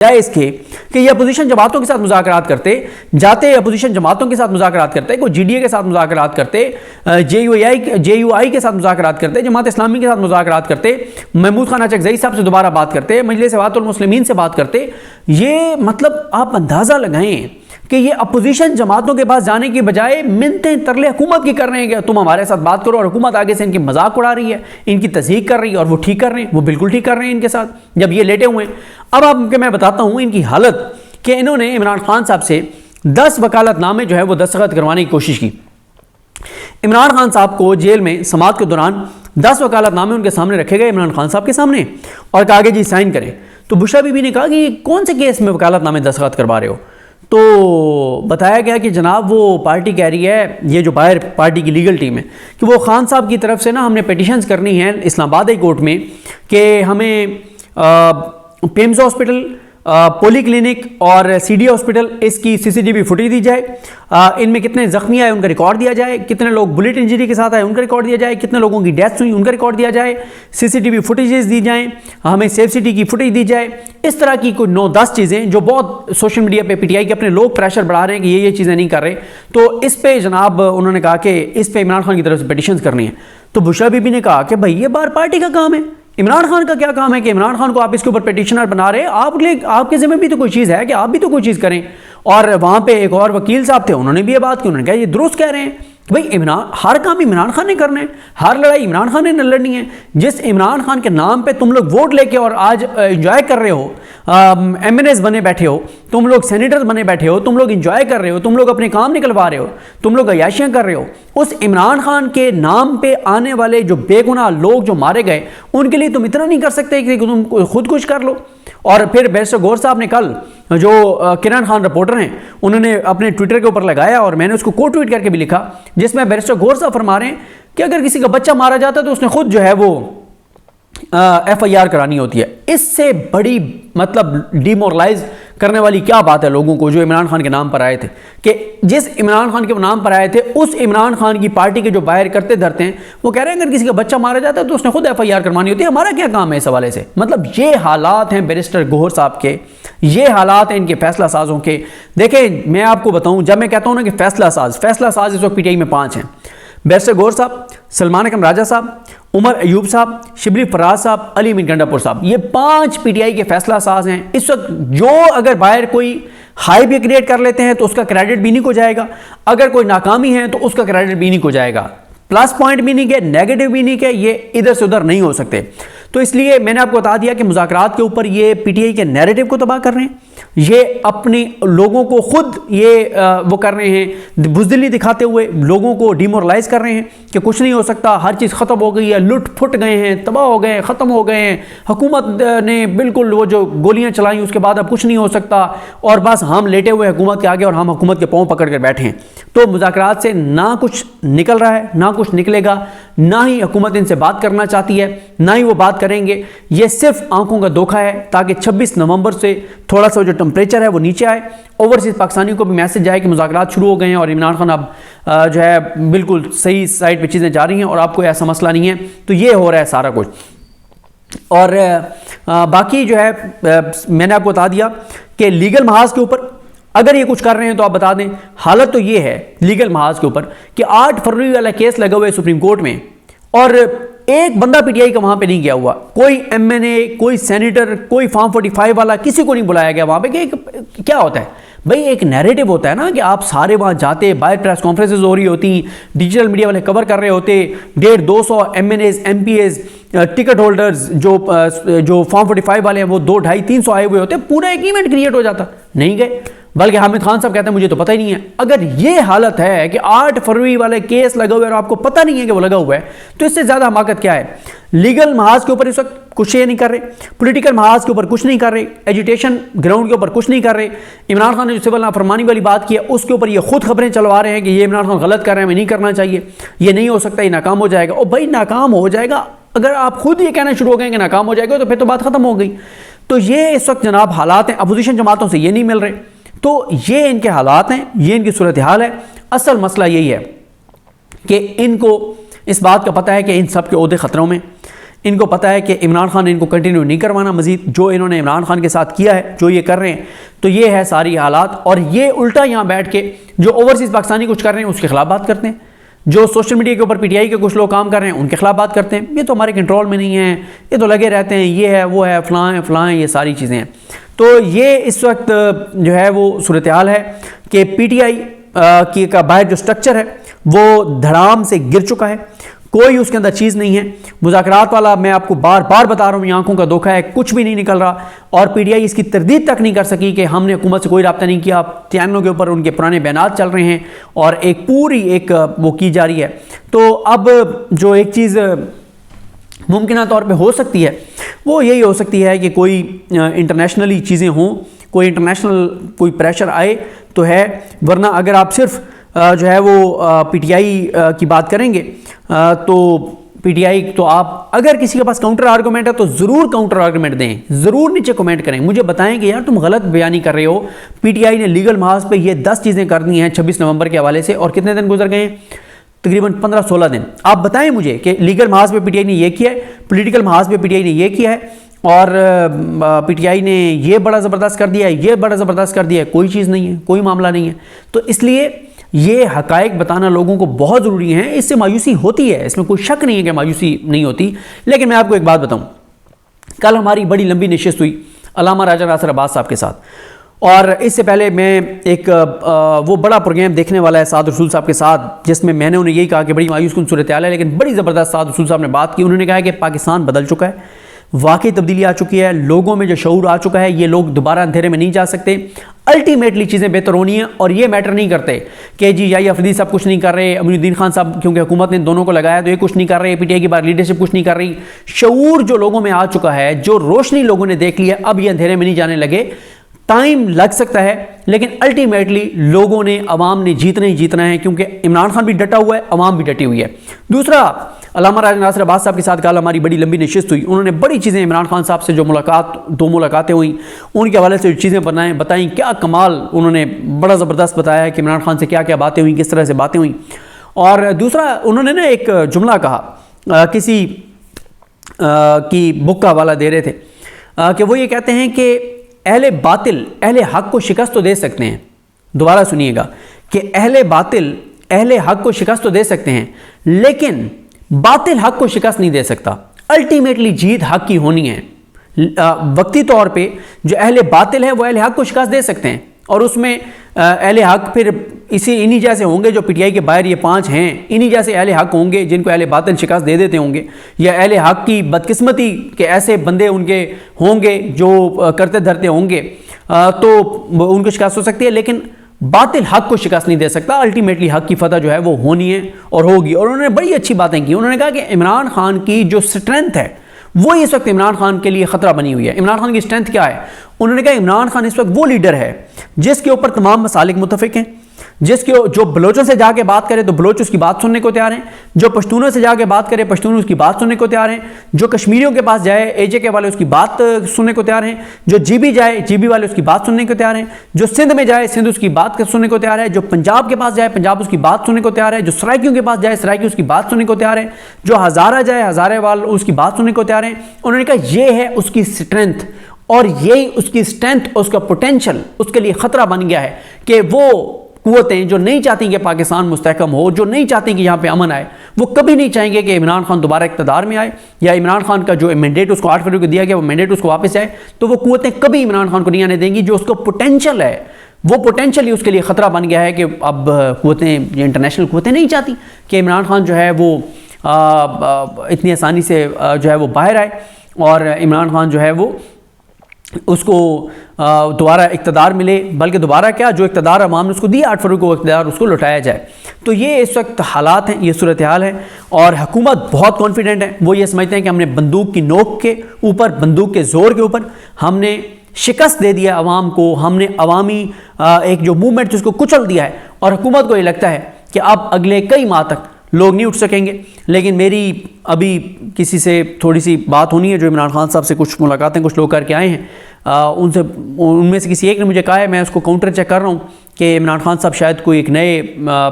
ہے اس کے کہ یہ اپوزیشن جماعتوں کے ساتھ مذاکرات کرتے جاتے، اپوزیشن جماعتوں کے ساتھ مذاکرات کرتے، کوئی جی ڈی اے کے ساتھ مذاکرات کرتے، جے یو آئی کے ساتھ مذاکرات کرتے، جماعت اسلامی کے ساتھ مذاکرات کرتے، محمود خان اچکزئی صاحب سے دوبارہ بات کرتے، مجلس اتحاد المسلمین سے بات کرتے. یہ مطلب آپ اندازہ لگائیں کہ یہ اپوزیشن جماعتوں کے پاس جانے کی بجائے منتیں ترلے حکومت کی کر رہے ہیں کہ تم ہمارے ساتھ بات کرو، اور حکومت آگے سے ان کی مذاق اڑا رہی ہے، ان کی تصدیق کر رہی ہے، اور وہ ٹھیک کر رہے ہیں، وہ بالکل ٹھیک کر رہے ہیں ان کے ساتھ جب یہ لیٹے ہوئے ہیں. اب آپ کے میں بتاتا ہوں ان کی حالت کہ انہوں نے عمران خان صاحب سے 10 وکالت نامے جو ہے وہ دستخط کروانے کی کوشش کی. عمران خان صاحب کو جیل میں سماعت کے دوران 10 وکالت نامے ان کے سامنے رکھے گئے، عمران خان صاحب کے سامنے، اور کہا کہ جی سائن کریں. تو بشرا بی بی نے کہا کہ کون سے کیس میں وکالت نامے دستخط کروا رہے ہو؟ تو بتایا گیا کہ جناب وہ پارٹی کہہ رہی ہے، یہ جو باہر پارٹی کی لیگل ٹیم ہے، کہ وہ خان صاحب کی طرف سے نا ہم نے پیٹیشنز کرنی ہیں اسلام آباد ہائی کورٹ میں کہ ہمیں پیمز ہاسپٹل، پولی کلینک اور سی ڈی ہاسپٹل اس کی سی سی ٹی وی فوٹیج دی جائے، ان میں کتنے زخمی آئے ان کا ریکارڈ دیا جائے، کتنے لوگ بلٹ انجری کے ساتھ آئے ان کا ریکارڈ دیا جائے، کتنے لوگوں کی ڈیتھس ہوئی ان کا ریکارڈ دیا جائے، سی سی ٹی وی فوٹیجز دی جائیں، ہمیں سیف سٹی کی فوٹیج دی جائے. اس طرح کی کوئی 9-10 چیزیں جو بہت سوشل میڈیا پہ پی ٹی آئی کے اپنے لوگ پریشر بڑھا رہے ہیں کہ یہ چیزیں نہیں کر رہے. تو اس پہ جناب انہوں نے کہا کہ اس پہ عمران خان کی طرف سے پیٹیشنز کرنی ہے. تو بشرا بی بی نے کہا کہ بھائی یہ بار پارٹی کا کام ہے، عمران خان کا کیا کام ہے کہ عمران خان کو آپ اس کے اوپر پیٹیشنر بنا رہے ہیں؟ آپ کے ذمہ بھی تو کوئی چیز ہے کہ آپ بھی تو کوئی چیز کریں. اور وہاں پہ ایک اور وکیل صاحب تھے، انہوں نے بھی یہ بات کی، انہوں نے کہا یہ درست کہہ رہے ہیں بھائی ہر کام عمران خان نے کرنا ہے، ہر لڑائی عمران خان نے لڑنی ہے. جس عمران خان کے نام پہ تم لوگ ووٹ لے کے اور آج انجوائے کر رہے ہو، ایم این ایز بنے بیٹھے ہو، تم لوگ سینیٹر بنے بیٹھے ہو، تم لوگ انجوائے کر رہے ہو، تم لوگ اپنے کام نکلوا رہے ہو، تم لوگ عیاشیاں کر رہے ہو، اس عمران خان کے نام پہ آنے والے جو بے گناہ لوگ جو مارے گئے ان کے لیے تم اتنا نہیں کر سکتے کہ تم خود کچھ کر لو. اور پھر بیرسٹر گور صاحب نے کل جو کرن خان رپورٹر ہیں انہوں نے اپنے ٹویٹر کے اوپر لگایا، اور میں نے اس کو کو ٹویٹ کر کے بھی لکھا، جس میں بیرسٹر گور صاحب فرما رہے ہیں کہ اگر کسی کا بچہ مارا جاتا ہے تو اس نے خود جو ہے وہ ایف آئی آر کرانی ہوتی ہے. اس سے بڑی مطلب ڈیمورلائز کرنے والی کیا بات ہے لوگوں کو جو عمران خان کے نام پر آئے تھے، کہ جس عمران خان کے نام پر آئے تھے اس عمران خان کی پارٹی کے جو باہر کرتے دھرتے ہیں وہ کہہ رہے ہیں اگر کسی کا بچہ مارا جاتا ہے تو اس نے خود ایف آئی آر کروانی ہوتی ہے. ہمارا کیا کام ہے اس حوالے سے؟ مطلب یہ حالات ہیں بیرسٹر گوہر صاحب کے، یہ حالات ہیں ان کے فیصلہ سازوں کے. دیکھیں میں آپ کو بتاؤں، جب میں کہتا ہوں نا کہ فیصلہ ساز اس وقت پی ٹی آئی میں 5 ہیں: بیرسٹر گوہر صاحب، سلمان اکرم راجہ صاحب، عمر ایوب صاحب، شبلی فراز صاحب، علی امین گنڈا پور صاحب. یہ 5 پی ٹی آئی کے فیصلہ ساز ہیں اس وقت. جو اگر باہر کوئی ہائی بھی کریٹ کر لیتے ہیں تو اس کا کریڈٹ بھی نہیں کو جائے گا، اگر کوئی ناکامی ہے تو اس کا کریڈٹ بھی نہیں کو جائے گا، پلس پوائنٹ بھی نہیں کہ نیگیٹو بھی نہیں کہ یہ ادھر سے ادھر نہیں ہو سکتے. تو اس لیے میں نے آپ کو بتا دیا کہ مذاکرات کے اوپر یہ پی ٹی آئی کے نیریٹو کو تباہ کر رہے ہیں، یہ اپنے لوگوں کو خود یہ وہ کر رہے ہیں، بزدلی دکھاتے ہوئے لوگوں کو ڈیمورلائز کر رہے ہیں کہ کچھ نہیں ہو سکتا، ہر چیز ختم ہو گئی ہے، لٹ پھٹ گئے ہیں، تباہ ہو گئے ہیں، ختم ہو گئے ہیں، حکومت نے بالکل وہ جو گولیاں چلائیں اس کے بعد اب کچھ نہیں ہو سکتا، اور بس ہم لیٹے ہوئے حکومت کے آگے اور ہم حکومت کے پاؤں پکڑ کر بیٹھے ہیں. تو مذاکرات سے نہ کچھ نکل رہا ہے، نہ کچھ نکلے گا، نہ ہی حکومت ان سے بات کرنا چاہتی ہے، نہ ہی وہ بات کریں گے. یہ صرف آنکھوں کا دھوکہ ہے تاکہ 26 نومبر سے تھوڑا سا جو ٹمپریچر ہے وہ نیچے آئے، اوورسیز پاکستانیوں کو بھی میسج آئے کہ مذاکرات شروع ہو گئے ہیں اور عمران خان اب جو ہے بالکل صحیح سائڈ پہ چیزیں جا رہی ہیں اور آپ کو ایسا مسئلہ نہیں ہے. تو یہ ہو رہا ہے سارا کچھ. اور باقی جو ہے میں نے آپ کو بتا دیا کہ لیگل محاذ کے اوپر اگر یہ کچھ کر رہے ہیں تو آپ بتا دیں حالت تو یہ ہے لیگل محاذ کے اوپر کہ 8 فروری والا کیس لگا ہوا ہے سپریم کورٹ میں، اور ایک بندہ پی ٹی آئی کا وہاں پہ نہیں گیا ہوا، کوئی ایم این اے، کوئی سینیٹر، کوئی فارم 45 والا، کسی کو نہیں بلایا گیا وہاں پہ. کہ کیا ہوتا ہے بھائی، ایک نیریٹو ہوتا ہے نا کہ آپ سارے وہاں جاتے، باہر پریس کانفرنسز ہو رہی ہوتی، ڈیجیٹل میڈیا والے کور کر رہے ہوتے، 150-200 MNAs, MPAs, ticket holders جو فارم 45 والے ہیں وہ 200-250-300 آئے ہوئے ہوتے، پورا ایک ایونٹ کریٹ ہو جاتا. نہیں گئے، بلکہ حامد خان صاحب کہتے ہیں مجھے تو پتہ ہی نہیں ہے. اگر یہ حالت ہے کہ 8 فروری والے کیس لگا ہوا ہے اور آپ کو پتہ نہیں ہے کہ وہ لگا ہوا ہے، تو اس سے زیادہ حماقت کیا ہے؟ لیگل محاذ کے اوپر اس وقت کچھ یہ نہیں کر رہے، پولیٹیکل محاذ کے اوپر کچھ نہیں کر رہے، ایجوٹیشن گراؤنڈ کے اوپر کچھ نہیں کر رہے. عمران خان نے جو سول نافرمانی والی بات کی ہے اس کے اوپر یہ خود خبریں چلوا رہے ہیں کہ یہ عمران خان غلط کر رہے ہیں، ہمیں نہیں کرنا چاہیے، یہ نہیں ہو سکتا، یہ ناکام ہو جائے گا. اور بھائی ناکام ہو جائے گا، اگر آپ خود یہ کہنا شروع ہو گئے کہ ناکام ہو جائے گا تو پھر تو بات ختم ہو گئی. تو یہ اس وقت جناب حالات ہیں، اپوزیشن جماعتوں سے یہ نہیں مل رہے. تو یہ ان کے حالات ہیں، یہ ان کی صورتحال ہے. اصل مسئلہ یہی ہے کہ ان کو اس بات کا پتہ ہے کہ ان سب کے عہدے خطروں میں، ان کو پتہ ہے کہ عمران خان نے ان کو کنٹینیو نہیں کروانا مزید، جو انہوں نے عمران خان کے ساتھ کیا ہے، جو یہ کر رہے ہیں، تو یہ ہے ساری حالات. اور یہ الٹا یہاں بیٹھ کے جو اوورسیز پاکستانی کچھ کر رہے ہیں اس کے خلاف بات کرتے ہیں، جو سوشل میڈیا کے اوپر پی ٹی آئی کے کچھ لوگ کام کر رہے ہیں ان کے خلاف بات کرتے ہیں، یہ تو ہمارے کنٹرول میں نہیں ہے، یہ تو لگے رہتے ہیں، یہ ہے وہ ہے فلاں یہ ساری چیزیں ہیں. تو یہ اس وقت جو ہے وہ صورتحال ہے کہ پی ٹی آئی کی کا باہر جو سٹرکچر ہے وہ دھڑام سے گر چکا ہے، کوئی اس کے اندر چیز نہیں ہے. مذاکرات والا میں آپ کو بار بار بتا رہا ہوں، یہ آنکھوں کا دھوکہ ہے، کچھ بھی نہیں نکل رہا. اور پی ٹی آئی اس کی تردید تک نہیں کر سکی کہ ہم نے حکومت سے کوئی رابطہ نہیں کیا. چینلوں کے اوپر ان کے پرانے بیانات چل رہے ہیں اور ایک پوری ایک وہ کی جا رہی ہے. تو اب جو ایک چیز ممکنہ طور پہ ہو سکتی ہے وہ یہی ہو سکتی ہے کہ کوئی انٹرنیشنلی چیزیں ہوں، کوئی انٹرنیشنل کوئی پریشر آئے تو ہے، ورنہ اگر آپ صرف جو ہے وہ پی ٹی آئی کی بات کریں گے تو پی ٹی آئی تو آپ اگر کسی کے پاس کاؤنٹر آرگومنٹ ہے تو ضرور کاؤنٹر آرگومنٹ دیں، ضرور نیچے کمنٹ کریں، مجھے بتائیں کہ یار تم غلط بیانی کر رہے ہو. پی ٹی آئی نے لیگل محاذ پہ یہ 10 چیزیں کر دی ہیں 26 نومبر کے حوالے سے، اور کتنے دن گزر گئے ہیں؟ تقریباً 15-16 دن. آپ بتائیں مجھے کہ لیگل محاذ پہ پی ٹی آئی نے یہ کیا ہے، پولیٹیکل محاذ پہ پی ٹی آئی نے یہ کیا ہے، اور پی ٹی آئی نے یہ بڑا زبردست کر دیا ہے، یہ بڑا زبردست کر دیا ہے. کوئی چیز نہیں ہے، کوئی معاملہ نہیں ہے. تو اس لیے یہ حقائق بتانا لوگوں کو بہت ضروری ہے. اس سے مایوسی ہوتی ہے، اس میں کوئی شک نہیں ہے کہ مایوسی نہیں ہوتی. لیکن میں آپ کو ایک بات بتاؤں، کل ہماری بڑی لمبی نشست ہوئی علامہ راجہ ناصر عباس صاحب کے ساتھ، اور اس سے پہلے میں ایک وہ بڑا پروگرام دیکھنے والا ہے سعد رسول صاحب کے ساتھ، جس میں نے انہیں یہی کہا کہ بڑی مایوس کن صورتحال ہے، لیکن بڑی زبردست سعد رسول صاحب نے بات کی. انہوں نے کہا کہ پاکستان بدل چکا ہے، واقعی تبدیلی آ چکی ہے، لوگوں میں جو شعور آ چکا ہے، یہ لوگ دوبارہ اندھیرے میں نہیں جا سکتے. الٹیمیٹلی چیزیں بہتر ہونی ہیں، اور یہ میٹر نہیں کرتے کہ جی یا افریدی صاحب کچھ نہیں کر رہے، امین الدین خان صاحب کیونکہ حکومت نے دونوں کو لگایا تو یہ کچھ نہیں کر رہے، پی ٹی آئی کی بار لیڈرشپ کچھ نہیں کر رہی. شعور جو لوگوں میں آ چکا ہے، جو روشنی لوگوں نے دیکھ لی ہے، اب یہ اندھیرے میں نہیں جانے لگے. ٹائم لگ سکتا ہے لیکن الٹیمیٹلی لوگوں نے، عوام نے جیتنا ہی جیتنا ہے، کیونکہ عمران خان بھی ڈٹا ہوا ہے، عوام بھی ڈٹی ہوئی ہے. دوسرا، علامہ راجہ ناصر عباس صاحب کے ساتھ کل ہماری بڑی لمبی نشست ہوئی. انہوں نے بڑی چیزیں عمران خان صاحب سے جو دو ملاقاتیں ہوئیں ان کے حوالے سے جو چیزیں بتائیں، کیا کمال انہوں نے بڑا زبردست بتایا ہے کہ عمران خان سے کیا کیا باتیں ہوئیں، کس طرح سے باتیں ہوئیں. اور دوسرا انہوں نے ایک جملہ کہا، کسی کی بک کا حوالہ دے رہے تھے کہ وہ یہ کہتے ہیں کہ اہل باطل اہل حق کو شکست تو دے سکتے ہیں. دوبارہ سنیے گا کہ اہل باطل اہل حق کو شکست تو دے سکتے ہیں، لیکن باطل حق کو شکست نہیں دے سکتا. الٹیمیٹلی جیت حق کی ہونی ہے. وقتی طور پہ جو اہل باطل ہے وہ اہل حق کو شکست دے سکتے ہیں، اور اس میں اہل حق پھر انہی جیسے ہوں گے جو پی ٹی آئی کے باہر یہ 5 ہیں، انہی جیسے اہل حق ہوں گے جن کو اہل باطل شکست دے دیتے ہوں گے، یا اہل حق کی بدقسمتی کے ایسے بندے ان کے ہوں گے جو کرتے دھرتے ہوں گے، تو ان کو شکست ہو سکتی ہے. لیکن باطل حق کو شکست نہیں دے سکتا. الٹیمیٹلی حق کی فتح جو ہے وہ ہونی ہے اور ہوگی. اور انہوں نے بڑی اچھی باتیں کی. انہوں نے کہا کہ عمران خان کی جو سٹرینتھ ہے وہ اس وقت عمران خان کے لیے خطرہ بنی ہوئی ہے. عمران خان کی سٹرینتھ کیا ہے؟ انہوں نے کہا عمران خان اس وقت وہ لیڈر ہے جس کے اوپر تمام مسالک متفق ہیں، جس کے جو بلوچوں سے جا کے بات کرے تو بلوچ اس کی بات سننے کو تیار ہیں، جو پشتونوں سے جا کے بات کرے پشتون اس کی بات سننے کو تیار ہیں، جو کشمیریوں کے پاس جائے اے جے کے والے اس کی بات سننے کو تیار ہیں، جو جی بی جائے جی بی والے اس کی بات سننے کو تیار ہیں، جو سندھ میں جائے سندھ اس کی بات سننے کو تیار ہے، جو پنجاب کے پاس جائے پنجاب اس کی بات سننے کو تیار ہے، جو سرائکیوں کے پاس جائے سرائکی اس کی بات سننے کو تیار ہے، جو ہزارہ جائے ہزارے وال اس کی بات سننے کو تیار ہیں. انہوں نے کہا یہ ہے اس کی سٹرینتھ، اور یہی اس کی سٹرینتھ اس کا پوٹینشل اس کے لیے خطرہ بن گیا ہے کہ وہ قوتیں جو نہیں چاہتی کہ پاکستان مستحکم ہو، جو نہیں چاہتی کہ یہاں پہ امن آئے، وہ کبھی نہیں چاہیں گے کہ عمران خان دوبارہ اقتدار میں آئے، یا عمران خان کا جو مینڈیٹ اس کو 8 فروری کو دیا گیا وہ مینڈیٹ اس کو واپس آئے. تو وہ قوتیں کبھی عمران خان کو نہیں آنے دیں گی. جو اس کو پوٹینشل ہے وہ پوٹینشل ہی اس کے لیے خطرہ بن گیا ہے کہ اب قوتیں انٹرنیشنل قوتیں نہیں چاہتی کہ عمران خان جو ہے وہ اتنی آسانی سے جو ہے وہ باہر آئے، اور عمران خان جو ہے وہ اس کو دوبارہ اقتدار ملے، بلکہ دوبارہ کیا جو اقتدار عوام نے اس کو دیا 8 فروری کو اقتدار اس کو لوٹایا جائے. تو یہ اس وقت حالات ہیں، یہ صورتحال ہے، اور حکومت بہت کانفیڈنٹ ہے. وہ یہ سمجھتے ہیں کہ ہم نے بندوق کی نوک کے اوپر، بندوق کے زور کے اوپر ہم نے شکست دے دیا عوام کو، ہم نے عوامی ایک جو موومنٹ جس کو کچل دیا ہے، اور حکومت کو یہ لگتا ہے کہ اب اگلے کئی ماہ تک لوگ نہیں اٹھ سکیں گے. لیکن میری ابھی کسی سے تھوڑی سی بات ہونی ہے جو عمران خان صاحب سے کچھ ملاقاتیں کچھ لوگ کر کے آئے ہیں، ان میں سے کسی ایک نے مجھے کہا ہے، میں اس کو کاؤنٹر چیک کر رہا ہوں کہ عمران خان صاحب شاید کوئی ایک نئے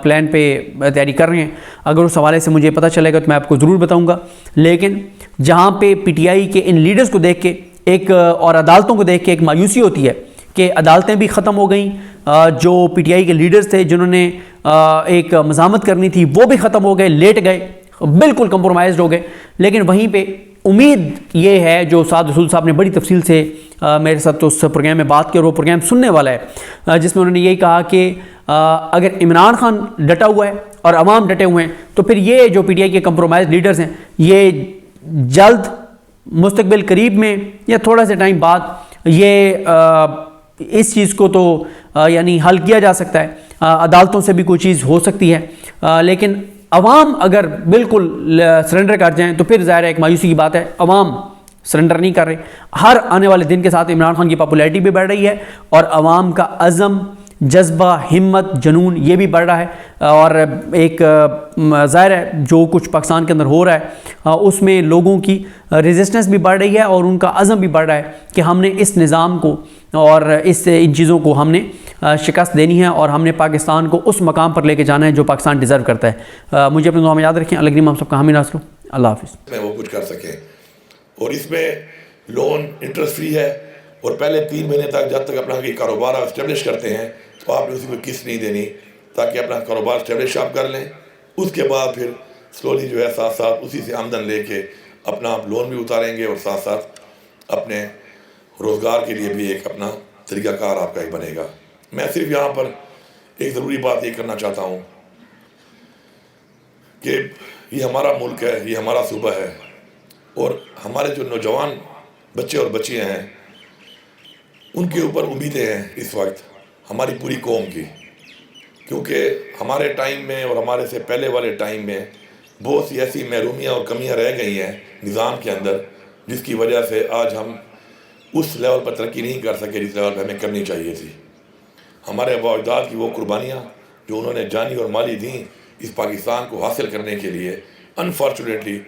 پلان پہ تیاری کر رہے ہیں. اگر اس حوالے سے مجھے پتہ چلے گا تو میں آپ کو ضرور بتاؤں گا. لیکن جہاں پہ پی ٹی آئی کے ان لیڈرز کو دیکھ کے ایک اور عدالتوں کو دیکھ کے ایک مایوسی ہوتی ہے کہ عدالتیں بھی ختم ہو گئیں, جو پی ٹی آئی کے لیڈرز تھے جنہوں نے ایک مزاحمت کرنی تھی وہ بھی ختم ہو گئے, لیٹ گئے, بالکل کمپرومائزڈ ہو گئے. لیکن وہیں پہ امید یہ ہے, جو سعد رسول صاحب نے بڑی تفصیل سے میرے ساتھ اس پروگرام میں بات کی اور وہ پروگرام سننے والا ہے, جس میں انہوں نے یہی کہا کہ اگر عمران خان ڈٹا ہوا ہے اور عوام ڈٹے ہوئے ہیں تو پھر یہ جو پی ٹی آئی کے کمپرومائز لیڈرز ہیں یہ جلد مستقبل قریب میں یا تھوڑا سے ٹائم بعد یہ اس چیز کو تو یعنی حل کیا جا سکتا ہے, عدالتوں سے بھی کوئی چیز ہو سکتی ہے. لیکن عوام اگر بالکل سرنڈر کر جائیں تو پھر ظاہر ہے ایک مایوسی کی بات ہے, عوام سرنڈر نہیں کر رہے. ہر آنے والے دن کے ساتھ عمران خان کی پاپولیرٹی بھی بڑھ رہی ہے اور عوام کا عزم, جذبہ, ہمت, جنون یہ بھی بڑھ رہا ہے. اور ایک ظاہر ہے جو کچھ پاکستان کے اندر ہو رہا ہے اس میں لوگوں کی ریزسٹنس بھی بڑھ رہی ہے اور ان کا عزم بھی بڑھ رہا ہے کہ ہم نے اس نظام کو اور ان چیزوں کو ہم نے شکست دینی ہے اور ہم نے پاکستان کو اس مقام پر لے کے جانا ہے جو پاکستان ڈیزرو کرتا ہے. مجھے اپنے دعا میں یاد رکھیں. اللہ کریم ہم سب کا حامی ناصر ہو. اللہ حافظ. میں وہ کچھ کر سکیں اور اس میں لون انٹرسٹ فری ہے اور پہلے 3 مہینے تک جب تک اپنا کاروبار آپ اسٹیبلش کرتے ہیں تو آپ نے اسی کو قسط نہیں دینی تاکہ اپنا کاروبار اسٹیبلش آپ کر لیں. اس کے بعد پھر سلولی جو ہے ساتھ ساتھ اسی سے آمدن لے کے اپنا آپ لون بھی اتاریں گے اور ساتھ ساتھ اپنے روزگار کے لیے بھی ایک اپنا طریقہ کار آپ کا ایک بنے گا. میں صرف یہاں پر ایک ضروری بات یہ کرنا چاہتا ہوں کہ یہ ہمارا ملک ہے, یہ ہمارا صوبہ ہے اور ہمارے جو نوجوان بچے اور بچیاں ہیں ان کے اوپر امیدیں ہیں اس وقت ہماری پوری قوم کی, کیونکہ ہمارے ٹائم میں اور ہمارے سے پہلے والے ٹائم میں بہت سی ایسی محرومیاں اور کمیاں رہ گئی ہیں نظام کے اندر جس کی وجہ سے آج ہم اس لیول پر ترقی نہیں کر سکے جس لیول پہ ہمیں کرنی چاہیے تھی. ہمارے آباء و اجداد کی وہ قربانیاں جو انہوں نے جانی اور مالی دیں اس پاکستان کو حاصل کرنے کے لیے, انفارچونیٹلی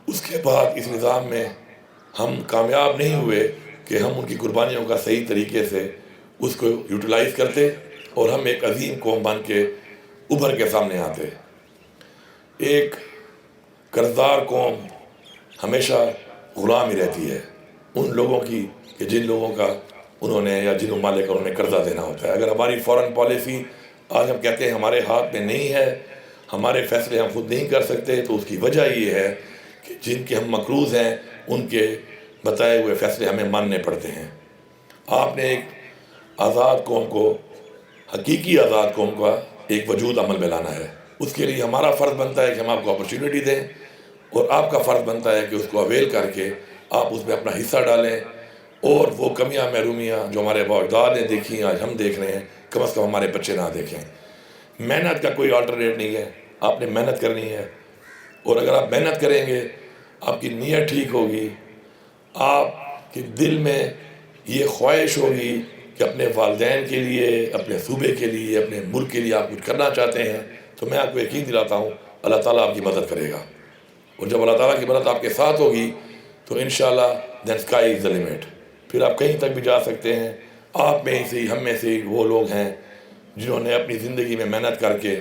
اس کے بعد اس نظام میں ہم کامیاب نہیں ہوئے کہ ہم ان کی قربانیوں کا صحیح طریقے سے اس کو یوٹیلائز کرتے اور ہم ایک عظیم قوم بن کے ابھر کے سامنے آتے. ایک قرضدار قوم ہمیشہ غلام ہی رہتی ہے ان لوگوں کی کہ جن لوگوں کا انہوں نے یا جن ممالک کا انہوں نے قرضہ دینا ہوتا ہے. اگر ہماری فورن پالیسی آج ہم کہتے ہیں ہمارے ہاتھ میں نہیں ہے, ہمارے فیصلے ہم خود نہیں کر سکتے, تو اس کی وجہ یہ ہے کہ جن کے ہم مقروض ہیں ان کے بتائے ہوئے فیصلے ہمیں ماننے پڑتے ہیں. آپ نے ایک آزاد قوم کو, حقیقی آزاد قوم کا ایک وجود عمل میں لانا ہے. اس کے لیے ہمارا فرض بنتا ہے کہ ہم آپ کو اپرچونٹی دیں اور آپ کا فرض بنتا ہے کہ اس کو اویل کر کے آپ اس میں اپنا حصہ ڈالیں اور وہ کمیاں محرومیاں جو ہمارے آباء و اجداد نے دیکھی آج ہم دیکھ رہے ہیں کم از کم ہمارے بچے نہ دیکھیں. محنت کا کوئی آلٹرنیٹ نہیں ہے, آپ نے محنت کرنی ہے اور اگر آپ محنت کریں گے آپ کی نیت ٹھیک ہوگی, آپ کے دل میں یہ خواہش ہوگی کہ اپنے والدین کے لیے, اپنے صوبے کے لیے, اپنے ملک کے لیے آپ کچھ کرنا چاہتے ہیں, تو میں آپ کو یقین دلاتا ہوں اللہ تعالیٰ آپ کی مدد کرے گا. اور جب اللہ تعالیٰ کی مدد آپ کے ساتھ ہوگی تو انشاءاللہ then sky is the limit. پھر آپ کہیں تک بھی جا سکتے ہیں. آپ میں سے ہی, ہم میں سے ہی وہ لوگ ہیں جنہوں نے اپنی زندگی میں محنت کر کے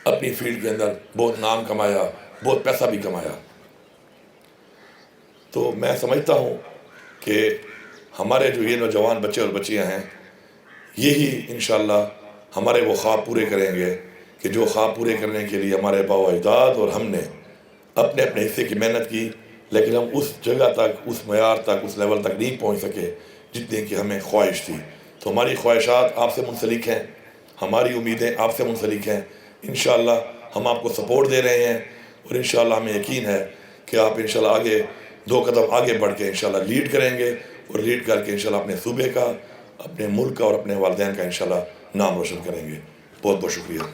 اپنی فیلڈ کے اندر بہت نام کمایا, بہت پیسہ بھی کمایا. تو میں سمجھتا ہوں کہ ہمارے جو یہ نوجوان بچے اور بچیاں ہیں یہی انشاءاللہ ہمارے وہ خواب پورے کریں گے کہ جو خواب پورے کرنے کے لیے ہمارے آباء و اجداد اور ہم نے اپنے اپنے حصے کی محنت کی, لیکن ہم اس جگہ تک, اس معیار تک, اس لیول تک نہیں پہنچ سکے جتنے کی ہمیں خواہش تھی. تو ہماری خواہشات آپ سے منسلک ہیں, ہماری امیدیں آپ سے منسلک ہیں. انشاءاللہ ہم آپ کو سپورٹ دے رہے ہیں اور انشاءاللہ ہمیں یقین ہے کہ آپ انشاءاللہ آگے 2 قدم آگے بڑھ کے انشاءاللہ لیڈ کریں گے اور لیڈ کر کے انشاءاللہ اپنے صوبے کا, اپنے ملک کا اور اپنے والدین کا انشاءاللہ نام روشن کریں گے. بہت بہت شکریہ.